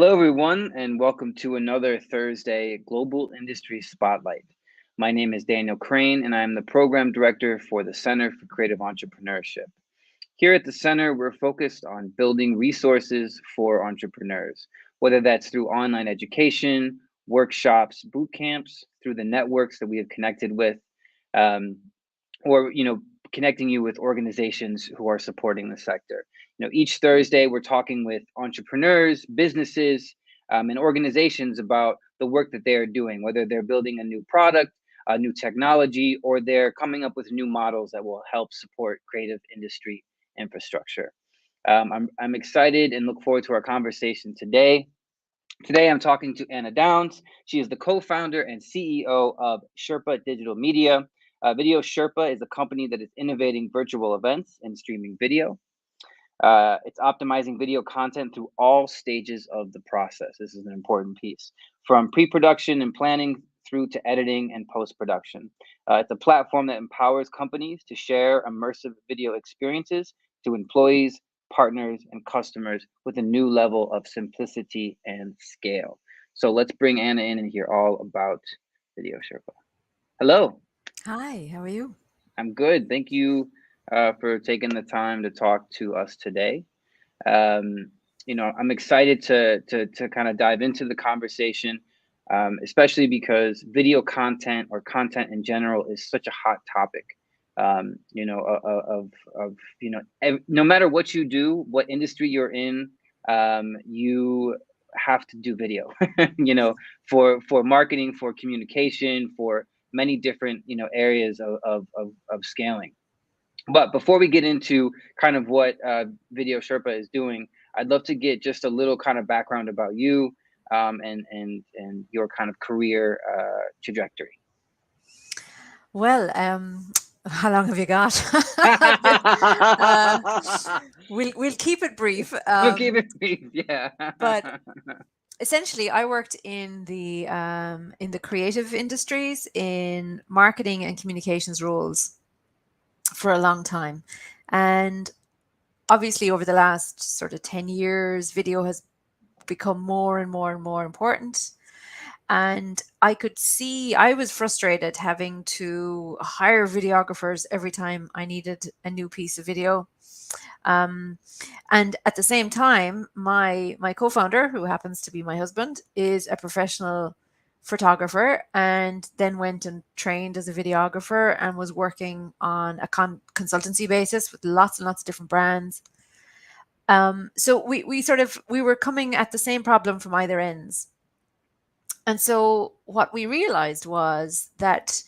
Hello, everyone, and welcome to another Thursday Global Industry Spotlight. My name is Daniel Crane, and I am the Program Director for the Center for Creative Entrepreneurship. Here at the Center, we're focused on building resources for entrepreneurs, whether that's through online education, workshops, boot camps, through the networks that we have connected with, um, or connecting you with organizations who are supporting the sector. Each Thursday we're talking with entrepreneurs, businesses, and organizations about the work that they are doing, whether they're building a new product, a new technology, or they're coming up with new models that will help support creative industry infrastructure. I'm excited and look forward to our conversation today. Today, I'm talking to Anna Downs. She is the co-founder and CEO of Sherpa Digital Media. Video Sherpa is a company that is innovating virtual events and streaming video. It's optimizing video content through all stages of the process. This is an important piece, from pre-production and planning through to editing and post-production. It's a platform that empowers companies to share immersive video experiences to employees, partners, and customers with a new level of simplicity and scale. So let's bring Anna in and hear all about Video Sherpa. Hello. Hi, how are you? I'm good. Thank you for taking the time to talk to us today. Um, I'm excited to kind of dive into the conversation, especially because video content or content in general is such a hot topic. No matter what you do, what industry you're in, you have to do video. For marketing, for communication, for many different areas of scaling. But before we get into kind of what Video Sherpa is doing, I'd love to get just a little kind of background about you, and your kind of career trajectory. Well, how long have you got? uh, we'll keep it brief. We'll keep it brief, yeah. But essentially, I worked in the creative industries in marketing and communications roles for a long time, and obviously over the last sort of 10 years, video has become more and more and more important. And I could see I was frustrated having to hire videographers every time I needed a new piece of video. Um, and at the same time, my co-founder, who happens to be my husband, is a professional photographer and then went and trained as a videographer and was working on a consultancy basis with lots and lots of different brands. So we were coming at the same problem from either ends. And so what we realized was that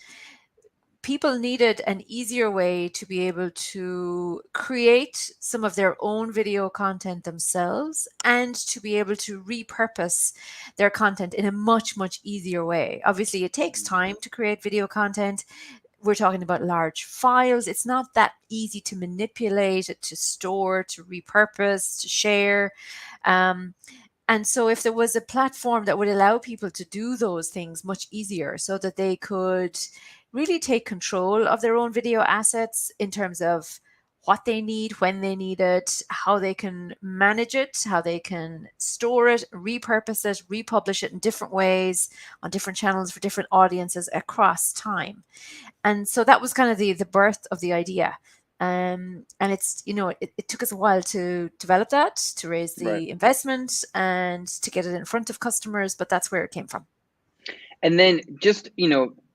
people needed an easier way to be able to create some of their own video content themselves and to be able to repurpose their content in a much, much easier way. Obviously, it takes time to create video content. We're talking about large files. It's not that easy to manipulate, to store, to repurpose, to share. And so if there was a platform that would allow people to do those things much easier so that they could really take control of their own video assets in terms of what they need, when they need it, how they can manage it, how they can store it, repurpose it, republish it in different ways on different channels for different audiences across time. And so that was kind of the birth of the idea. And it's, it took us a while to develop that, to raise Right. the investment and to get it in front of customers, but that's where it came from. And then just,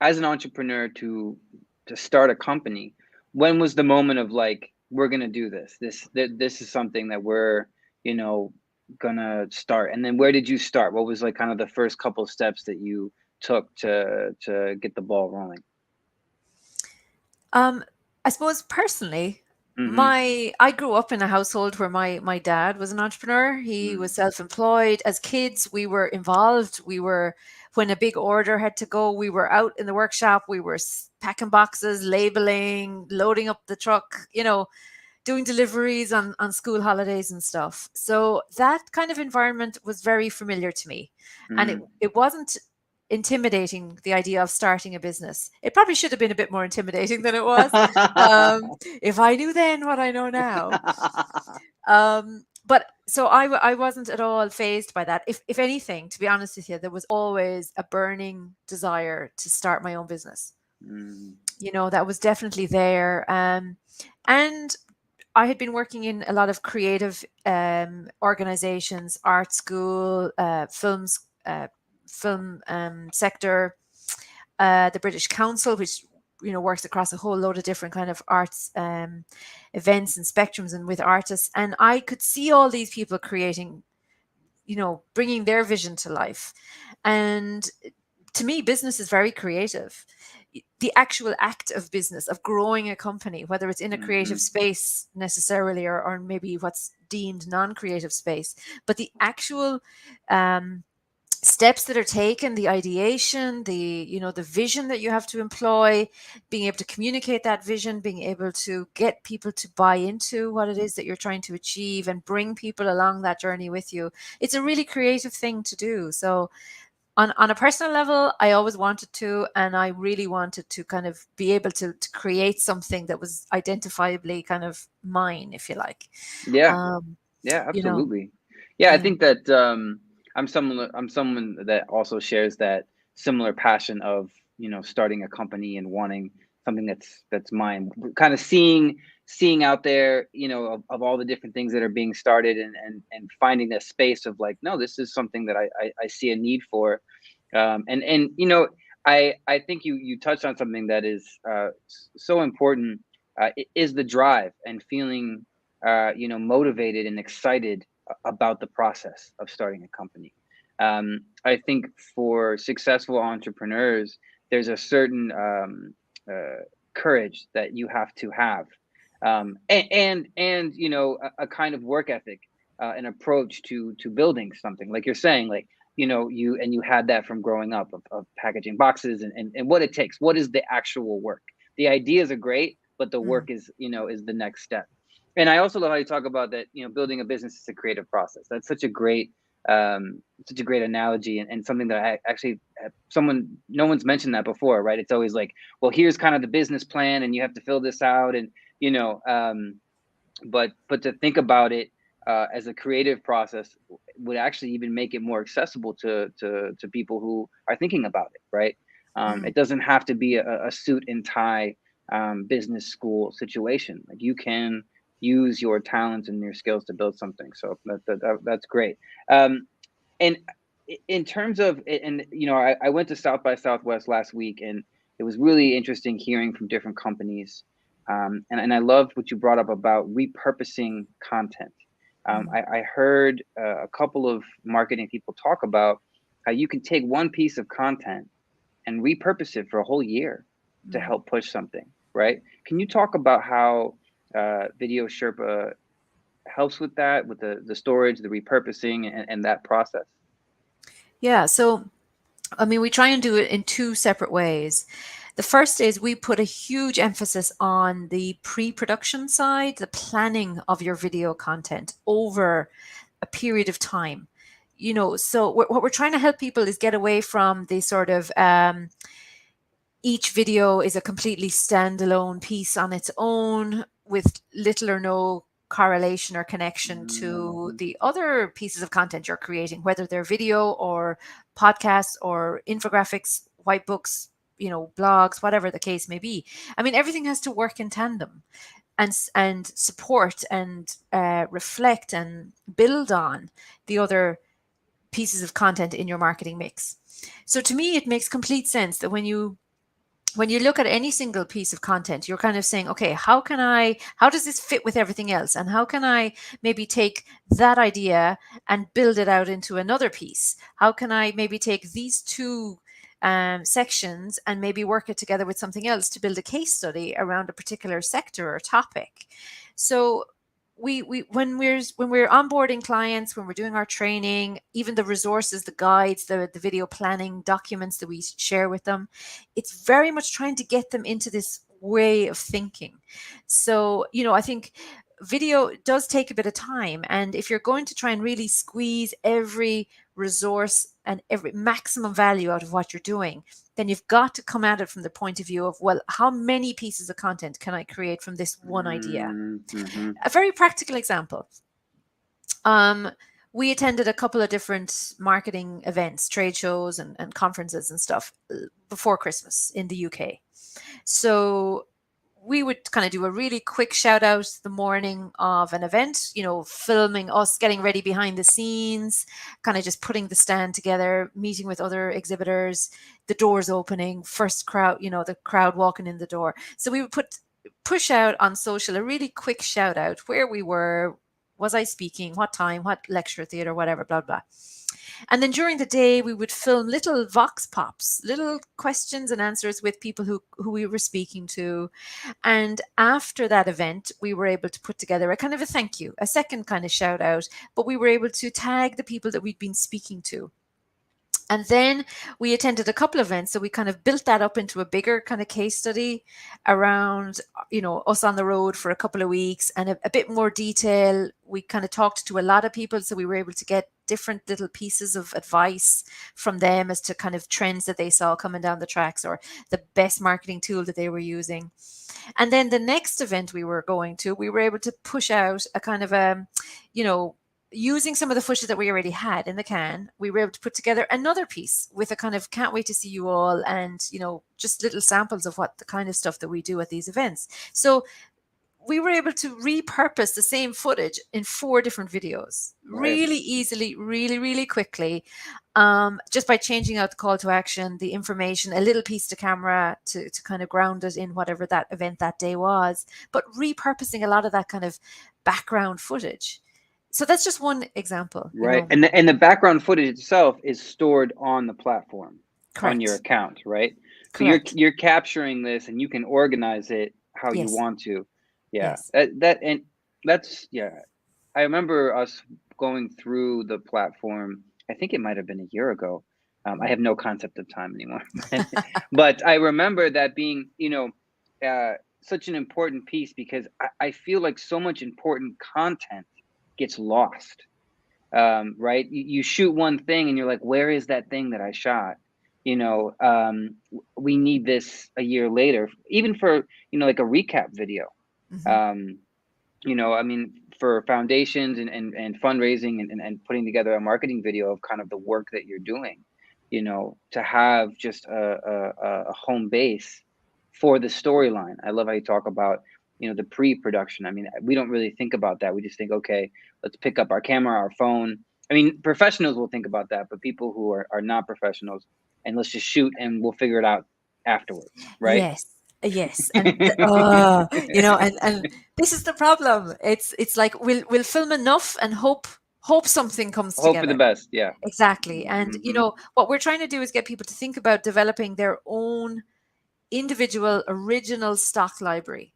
as an entrepreneur to start a company, when was the moment of like, we're going to do this? This is something that we're, gonna start. And then where did you start? What was like kind of the first couple of steps that you took to get the ball rolling? I suppose personally, Mm-hmm. I grew up in a household where my dad was an entrepreneur. He was self-employed. As kids, we were involved. When a big order had to go, we were out in the workshop. We were packing boxes, labeling, loading up the truck, doing deliveries on school holidays and stuff. So that kind of environment was very familiar to me. And Mm-hmm. it wasn't intimidating, the idea of starting a business. It probably should have been a bit more intimidating than it was. If I knew then what I know now. but so I wasn't at all phased by that. If anything, to be honest with you, there was always a burning desire to start my own business. Mm, That was definitely there. And I had been working in a lot of creative organizations, art school, film sector, the British Council, which works across a whole load of different kind of arts events and spectrums and with artists. And I could see all these people creating, bringing their vision to life. And to me, business is very creative. The actual act of business, of growing a company, whether it's in a creative mhm. space necessarily, or maybe what's deemed non-creative space, but the actual steps that are taken, the ideation, the vision that you have to employ, being able to communicate that vision, being able to get people to buy into what it is that you're trying to achieve and bring people along that journey with you. It's a really creative thing to do. So on a personal level, I always wanted to, and I really wanted to kind of be able to create something that was identifiably kind of mine, if you like. Yeah, Um, yeah, you know, absolutely. Yeah, I yeah. think that I'm someone that also shares that similar passion of, starting a company and wanting something that's mine. Kind of seeing out there, of all the different things that are being started, and finding a space of like, no, this is something that I see a need for. And I think you touched on something that is so important, is the drive and feeling motivated and excited about the process of starting a company. I think for successful entrepreneurs, there's a certain courage that you have to have, and a kind of work ethic, an approach to building something, like you're saying, like, you had that from growing up, of packaging boxes, and what it takes. What is the actual work? The ideas are great, but the Mm, work is the next step. And I also love how you talk about that, building a business is a creative process. That's such a great analogy, and something that I actually someone no one's mentioned that before, right? It's always like, well, here's kind of the business plan and you have to fill this out, and you know but to think about it as a creative process would actually even make it more accessible to people who are thinking about it, right? mm. It doesn't have to be a suit and tie business school situation. Like, you can use your talents and your skills to build something. So that's great. And in terms of, and I went to South by Southwest last week, and it was really interesting hearing from different companies. And I loved what you brought up about repurposing content. Mm, I heard a couple of marketing people talk about how you can take one piece of content and repurpose it for a whole year to mm. help push something, right? Can you talk about how Video Sherpa helps with that, with the storage, the repurposing, and that process? Yeah. So, I mean, we try and do it in two separate ways. The first is we put a huge emphasis on the pre-production side, the planning of your video content over a period of time. So what we're trying to help people is get away from the sort of each video is a completely standalone piece on its own with little or no correlation or connection to Mhm. the other pieces of content you're creating, whether they're video or podcasts or infographics, white books, blogs, whatever the case may be. I mean, everything has to work in tandem and support and reflect and build on the other pieces of content in your marketing mix. So to me, it makes complete sense that when you look at any single piece of content, you're kind of saying, okay, how does this fit with everything else? And how can I maybe take that idea and build it out into another piece? How can I maybe take these two sections and maybe work it together with something else to build a case study around a particular sector or topic? So we when we're onboarding clients, when we're doing our training, even the resources, the guides, the video planning documents that we share with them, it's very much trying to get them into this way of thinking. So, I think video does take a bit of time. And if you're going to try and really squeeze every resource and every maximum value out of what you're doing, then you've got to come at it from the point of view of, well, how many pieces of content can I create from this one idea? Mhm. A very practical example. Um, we attended a couple of different marketing events, trade shows, and conferences and stuff before Christmas in the UK. So we would kind of do a really quick shout out the morning of an event, filming us getting ready behind the scenes, kind of just putting the stand together, meeting with other exhibitors, the doors opening, first crowd, the crowd walking in the door. So we would push out on social a really quick shout out where we were, was I speaking, what time, what lecture theater, whatever, blah, blah. And then during the day, we would film little vox pops, little questions and answers with people who we were speaking to. And after that event, we were able to put together a kind of a thank you, a second kind of shout out, but we were able to tag the people that we'd been speaking to. And then we attended a couple of events. So we kind of built that up into a bigger kind of case study around, us on the road for a couple of weeks and a bit more detail. We kind of talked to a lot of people. So we were able to get different little pieces of advice from them as to kind of trends that they saw coming down the tracks or the best marketing tool that they were using. And then the next event we were going to, we were able to push out a kind of using some of the footage that we already had in the can, we were able to put together another piece with a kind of can't wait to see you all and, just little samples of what the kind of stuff that we do at these events. So we were able to repurpose the same footage in 4 different videos really easily, really, really quickly, just by changing out the call to action, the information, a little piece to camera to kind of ground it in whatever that event that day was, but repurposing a lot of that kind of background footage. So that's just one example. Right. And the background footage itself is stored on the platform. Correct. On your account, right? Correct. So you're capturing this and you can organize it how Yes. you want to. Yeah. Yes. I remember us going through the platform. I think it might have been a year ago. I have no concept of time anymore. But I remember that being, such an important piece because I feel like so much important content gets lost, right? You shoot one thing and you're like, where is that thing that I shot? We need this a year later, even for, like a recap video. Mm-hmm. For foundations and fundraising and putting together a marketing video of kind of the work that you're doing, to have just a home base for the storyline. I love how you talk about, the pre-production. We don't really think about that. We just think, okay, let's pick up our camera, our phone. Professionals will think about that, but people who are not professionals, and let's just shoot and we'll figure it out afterwards, right? Yes. And and this is the problem. It's like we'll film enough and hope something comes together. Hope for the best. Yeah, exactly. And what we're trying to do is get people to think about developing their own individual original stock library.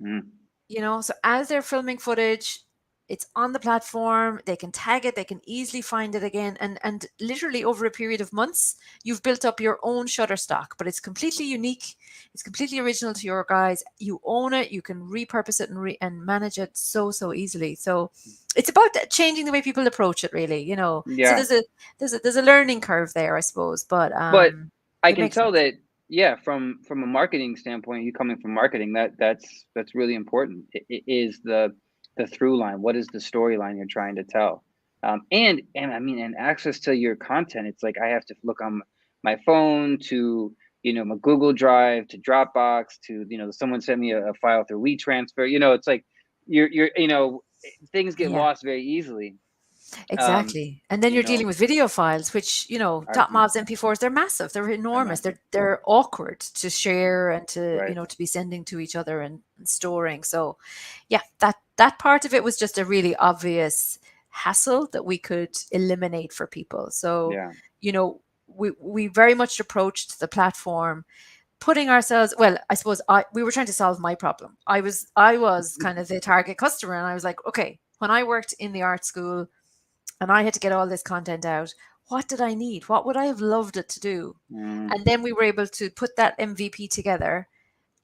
So as they're filming footage, it's on the platform, they can tag it, they can easily find it again, and literally over a period of months you've built up your own Shutterstock, but it's completely unique, it's completely original to your guys. You own it, you can repurpose it and manage it so easily. So it's about changing the way people approach it, really. Yeah. So there's a learning curve there, I suppose, but I can tell that from a marketing standpoint, you coming from marketing, that's really important. It is the through line. What is the storyline you're trying to tell? And access to your content. It's like I have to look on my phone to, my Google Drive to Dropbox to, someone sent me a file through WeTransfer. It's like you're things get lost very easily. Exactly. And then you're dealing with video files, which, .mobs, MP4s, they're massive. They're enormous. They're awkward to share and to, to be sending to each other and storing. So yeah, that part of it was just a really obvious hassle that we could eliminate for people. So, we very much approached the platform putting ourselves, well, I suppose we were trying to solve my problem. I was kind of the target customer, and I was like, okay, when I worked in the art school, and I had to get all this content out, what did I need? What would I have loved it to do? And then we were able to put that MVP together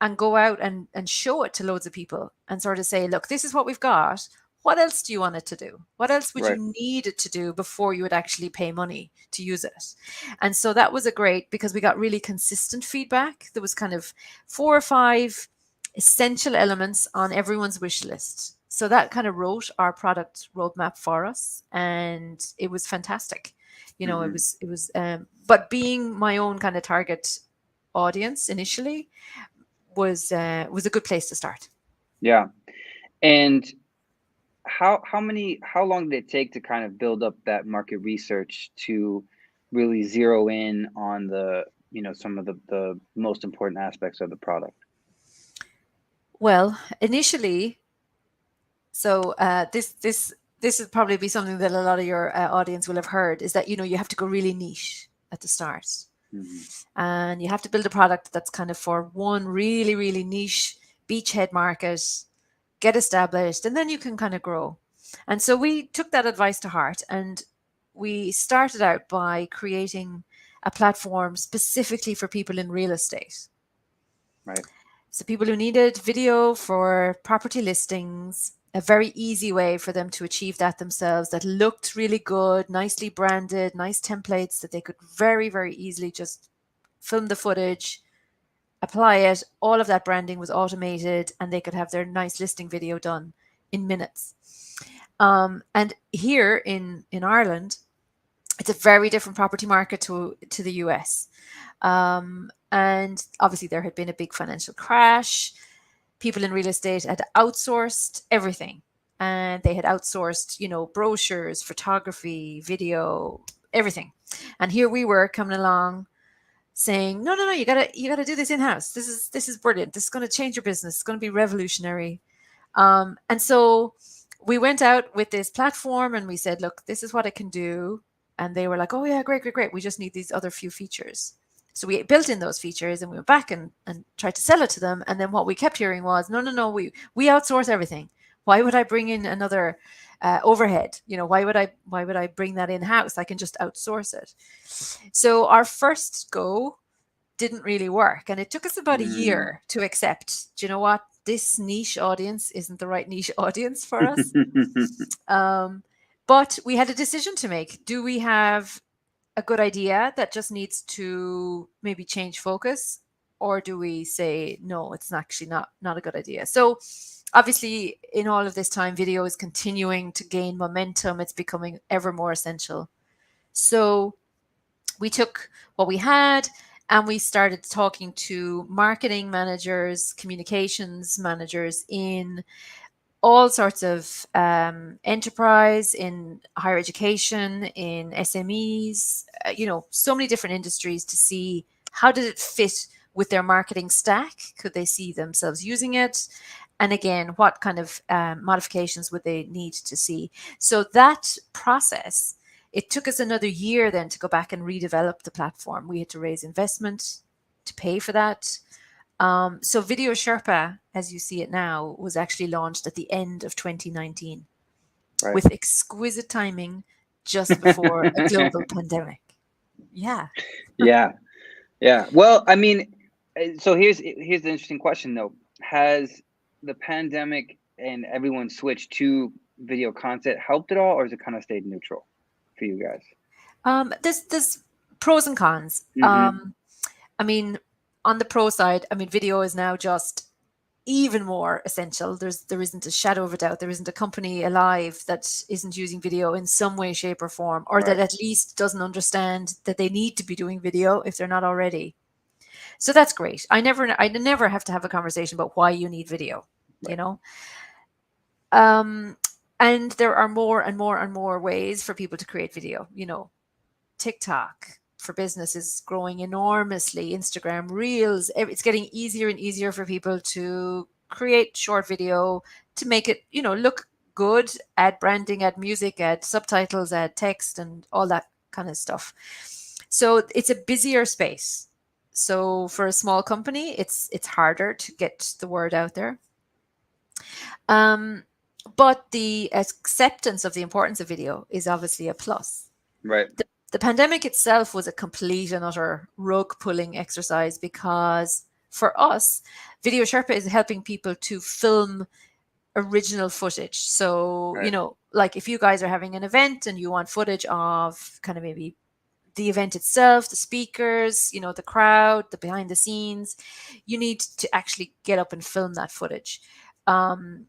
and go out and show it to loads of people and sort of say, look, this is what we've got. What else do you want it to do? What else would you need it to do before you would actually pay money to use it? And so that was because we got really consistent feedback. There was kind of 4 or 5 essential elements on everyone's wish list So that kind of wrote our product roadmap for us, and it was fantastic. Hmm. But being my own kind of target audience initially was a good place to start. Yeah. And how long did it take to kind of build up that market research to really zero in on the, some of the most important aspects of the product? Well, initially, so this would probably be something that a lot of your audience will have heard, is that you have to go really niche at the start, Hmm. and you have to build a product that's kind of for one really really niche beachhead market, get established, and then you can kind of grow. And so we took that advice to heart, and we started out by creating a platform specifically for people in real estate. Right. So people who needed video for property listings, a very easy way for them to achieve that themselves, that looked really good, nicely branded, nice templates that they could very, very easily just film the footage, apply it. All of that branding was automated, and they could have their nice listing video done in minutes. And here in Ireland, it's a very different property market to the US. And obviously, there had been a big financial crash. People in real estate had outsourced everything, and they had outsourced, brochures, photography, video, everything. And here we were coming along saying, no, no, no, you gotta do this in house. This is brilliant. This is going to change your business. It's going to be revolutionary. And so we went out with this platform and we said, look, this is what it can do. And they were like, oh, yeah, great, great, great. We just need these other few features. So we built in those features and we went back and tried to sell it to them. And then what we kept hearing was, no, no, no, we outsource everything. Why would I bring in another overhead? Why would I bring that in house? I can just outsource it. So our first go didn't really work. And it took us about a Mm. year to accept, do you know what? This niche audience isn't the right niche audience for us. Um, but we had a decision to make. Do we have a good idea that just needs to maybe change focus? Or do we say, no, it's actually not a good idea? So obviously, in all of this time, video is continuing to gain momentum. It's becoming ever more essential. So we took what we had and we started talking to marketing managers, communications managers in all sorts of enterprise, in higher education, in SMEs, so many different industries, to see how did it fit with their marketing stack. Could they see themselves using it? And again, what kind of modifications would they need to see? So that process, it took us another year then to go back and redevelop the platform. We had to raise investment to pay for that. So Video Sherpa, as you see it now, was actually launched at the end of 2019 Right. with exquisite timing just before a global pandemic. Yeah. Yeah. Yeah. Well, I mean, so here's the interesting question though. Has the pandemic and everyone switched to video content helped at all, or has it kind of stayed neutral for you guys? There's pros and cons. Mm-hmm. I mean, on the pro side, I mean, video is now just even more essential. There isn't a shadow of a doubt. There isn't a company alive that isn't using video in some way, shape, or form, or that Right. at least doesn't understand that they need to be doing video if they're not already. So that's great. I never have to have a conversation about why you need video, you Right. know? Um, and there are more and more and more ways for people to create video. TikTok for business is growing enormously. Instagram Reels, it's getting easier and easier for people to create short video, to make it, look good, add branding, add music, add subtitles, add text, and all that kind of stuff. So it's a busier space. So for a small company, it's harder to get the word out there. Um, but the acceptance of the importance of video is obviously a plus. Right. The pandemic itself was a complete and utter rug pulling exercise, because for us, Video Sherpa is helping people to film original footage. So, Right. like if you guys are having an event and you want footage of kind of maybe the event itself, the speakers, the crowd, the behind the scenes, you need to actually get up and film that footage. Um,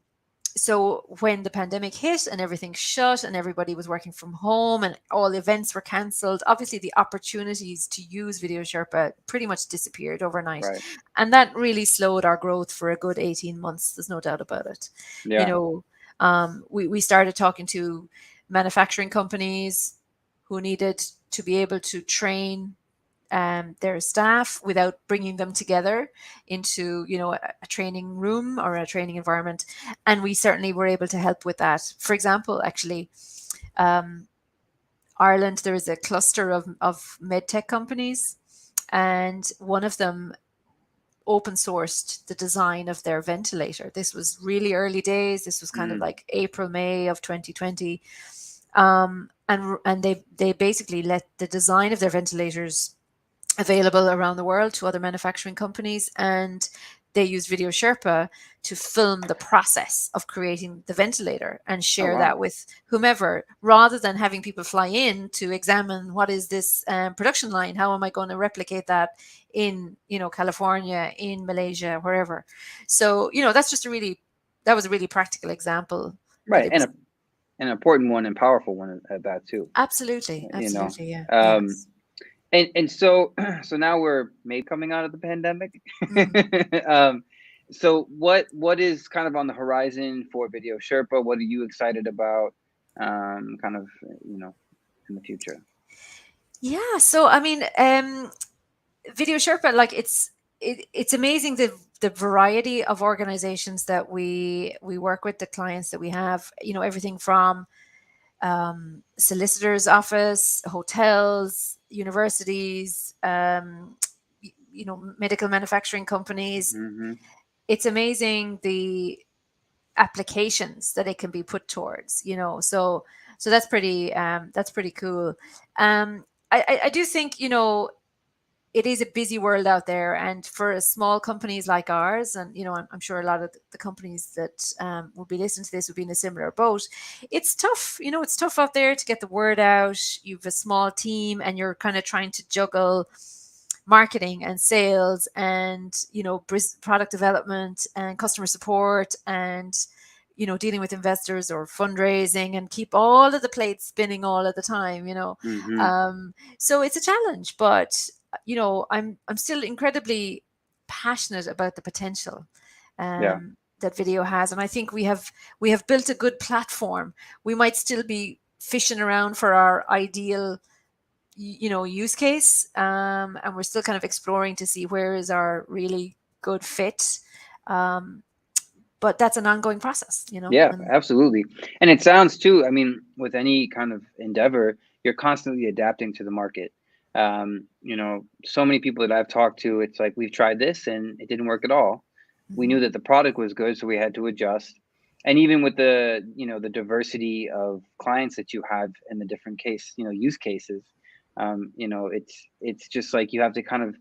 So when the pandemic hit and everything shut and everybody was working from home and all events were cancelled, obviously the opportunities to use Video Sherpa pretty much disappeared overnight. Right. And that really slowed our growth for a good 18 months. There's no doubt about it. You Yeah. know, we started talking to manufacturing companies who needed to be able to train their staff without bringing them together into a training room or a training environment, and we certainly were able to help with that. For example, actually, um, Ireland, there is a cluster of medtech companies, and one of them open sourced the design of their ventilator. This was really early days. This was kind of Mm. like April, May of 2020. And they basically let the design of their ventilators available around the world to other manufacturing companies, and they use Video Sherpa to film the process of creating the ventilator and Oh, share wow. that with whomever, rather than having people fly in to examine what is this production line, how am I going to replicate that in California, in Malaysia, wherever. So that's just that was a really practical example, that Right. it And was an important one and powerful one at that too. absolutely, You know. absolutely, yeah, Um, yes. and so so now we're maybe coming out of the pandemic. Mm. um, so what is kind of on the horizon for Video Sherpa? What are you excited about? Kind of in the future. Yeah, so I mean, Video Sherpa, like it's amazing the variety of organizations that we work with, the clients that we have. Everything from solicitors' office, hotels, universities, medical manufacturing companies. Mm-hmm. It's amazing the applications that it can be put towards. So that's pretty cool. I do think it is a busy world out there, and for small companies like ours, and I'm sure a lot of the companies that will be listening to this will be in a similar boat. It's tough. It's tough out there to get the word out. You've a small team and you're kind of trying to juggle marketing and sales and product development and customer support and dealing with investors or fundraising, and keep all of the plates spinning all of the time. Mm-hmm. So it's a challenge, but I'm still incredibly passionate about the potential Yeah. that video has, and I think we have built a good platform. We might still be fishing around for our ideal use case, and we're still kind of exploring to see where is our really good fit, um, but that's an ongoing process, Yeah, and absolutely. And it sounds too, I mean, with any kind of endeavor, you're constantly adapting to the market. So many people that I've talked to, it's like we've tried this and it didn't work at all. We mhm, knew that the product was good, so we had to adjust. And even with the diversity of clients that you have in the different use cases, it's just like you have to kind of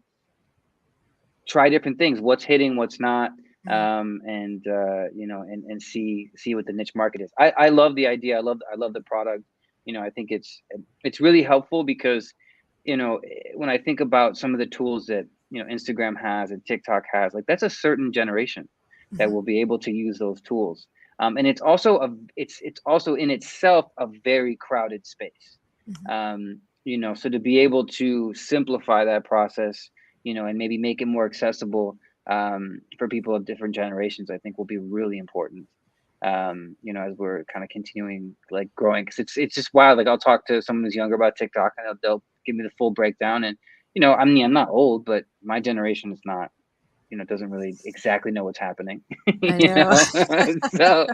try different things. What's hitting, what's not, mhm, and see what the niche market is. I love the idea. I love the product. I think it's really helpful because when I think about some of the tools that Instagram has and TikTok has, like that's a certain generation that mhm, will be able to use those tools. And it's also in itself a very crowded space. mhm. So to be able to simplify that process, and maybe make it more accessible for people of different generations, I think will be really important. As we're kind of continuing like growing, because it's just wild. Like I'll talk to someone who's younger about TikTok, and they'll give me the full breakdown. And I mean, I'm not old, but my generation is not. Doesn't really exactly know what's happening. I know. So,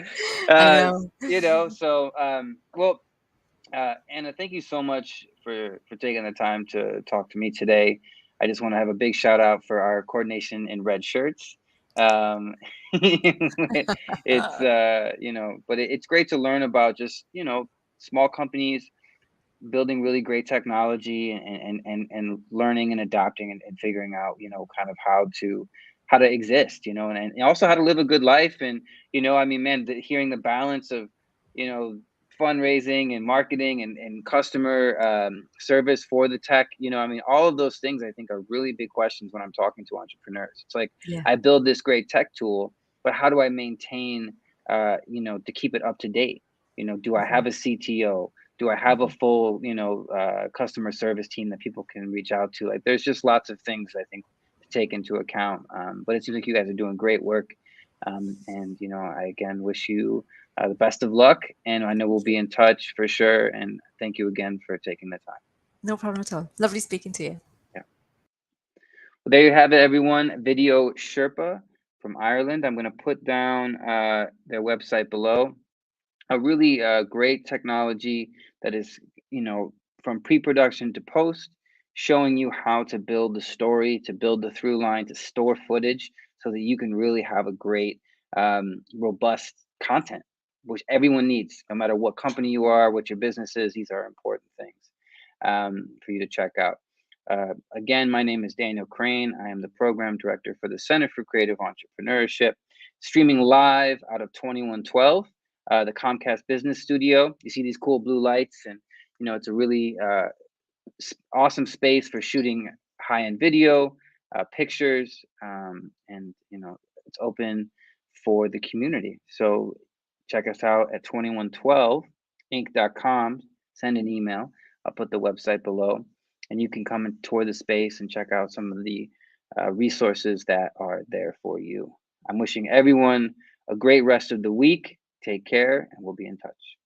I uh, know. well, Anna, thank you so much for taking the time to talk to me today. I just want to have a big shout out for our coordination in red shirts. Um, it's but it's great to learn about just small companies building really great technology, and learning and adapting, and figuring out kind of how to exist, and also how to live a good life. And I mean, man, hearing the balance of you know fundraising and marketing, and customer service for the tech, I mean, all of those things I think are really big questions when I'm talking to entrepreneurs. It's like Yeah. I build this great tech tool, but how do I maintain to keep it up to date. Do I have a CTO? Do I have a full, customer service team that people can reach out to? Like, there's just lots of things I think to take into account. But it seems like you guys are doing great work. And, I again wish you the best of luck. And I know we'll be in touch for sure. And thank you again for taking the time. No problem at all. Lovely speaking to you. Yeah. Well, there you have it, everyone. Video Sherpa from Ireland. I'm going to put down their website below. A really great technology that is, from pre-production to post, showing you how to build the story, to build the through line, to store footage so that you can really have a great, robust content, which everyone needs, no matter what company you are, what your business is. These are important things for you to check out. Again, my name is Daniel Crane. I am the program director for the Center for Creative Entrepreneurship, streaming live out of 2112. The Comcast Business Studio. You see these cool blue lights, and it's a really awesome space for shooting high-end video, pictures, and it's open for the community. So check us out at 2112inc.com. Send an email. I'll put the website below, and you can come and tour the space and check out some of the resources that are there for you. I'm wishing everyone a great rest of the week. Take care, and we'll be in touch.